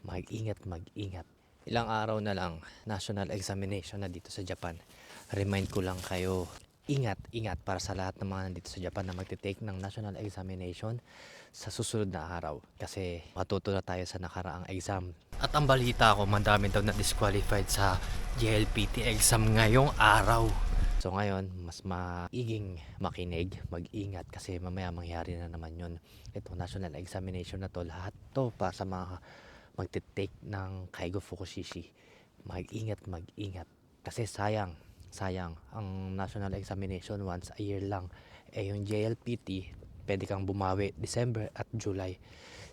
Mag-ingat, mag-ingat. Ilang araw na lang, national examination na dito sa Japan. Remind ko lang kayo, ingat, ingat para sa lahat ng mga nandito sa Japan na magte-take ng national examination sa susunod na araw. Kasi matuto na tayo sa nakaraang exam. At ang balita ko, madami daw na disqualified sa JLPT exam ngayong araw. So ngayon, mas maiging makinig, mag-ingat kasi mamaya mangyari na naman yun. Ito, national examination na to, lahat to para sa mga magte-take ng Kaigo Fukushishi. Mag-ingat, mag-ingat. Kasi sayang, sayang. Ang national examination once a year lang. Yung JLPT, pwede kang bumawi December at July.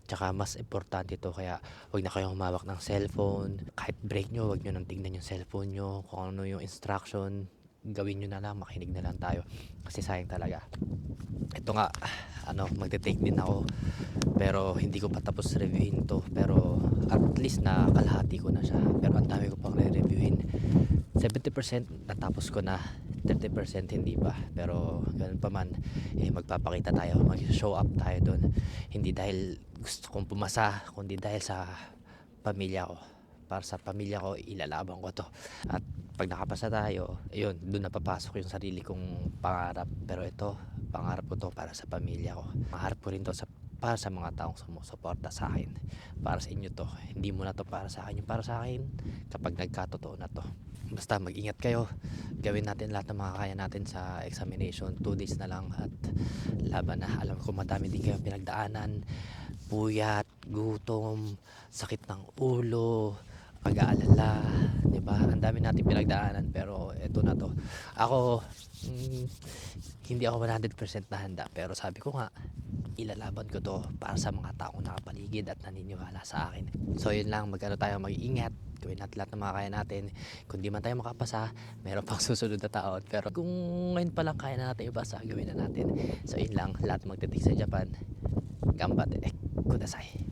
Tsaka mas importante to, kaya huwag na kayong humawak ng cellphone. Kahit break nyo, huwag nyo nang tignan yung cellphone nyo. Kung ano yung instruction, gawin nyo na lang, makinig na lang tayo. Kasi sayang talaga. Ito nga, magte-take din ako. Pero hindi ko pa tapos reviewin to. Pero at least na kalahati ko na siya. Pero ang dami ko pang re-reviewin. 70% natapos ko na, 30% hindi pa. Pero ganun pa man, magpapakita tayo, mag-show up tayo doon. Hindi dahil gusto kong pumasa, kundi dahil sa pamilya ko. Para sa pamilya ko, ilalaban ko to. At pag nakapasa tayo, ayun, doon napapasok yung sarili kong pangarap. Pero ito, pangarap ko to para sa pamilya ko. Pangarap ko rin to para sa mga taong sumusuporta sa akin. Para sa inyo to. Hindi mo na to para sa akin. Yung para sa akin, kapag nagkatotoo na to. Basta mag-ingat kayo. Gawin natin lahat ng makakaya natin sa examination. 2 days na lang at laban na. Alam ko madami din kayong pinagdaanan. Puyat, gutom, sakit ng ulo, pag-aalala, 'di ba? Ang dami nating pinagdaanan pero eto na to. Ako hindi ako 100% na handa pero sabi ko nga ilalaban ko to para sa mga taong nakapaligid at naniniwala sa akin. So yun lang, tayo, mag-iingat. Gawin natin lahat ng mga kaya natin. Kung di man tayo makapasa, meron pang susunod na taon. Pero kung ngayon pa lang kaya na natin ipasa, gawin na natin. So yun lang, lahat magtitik sa Japan. Gambate kudasai.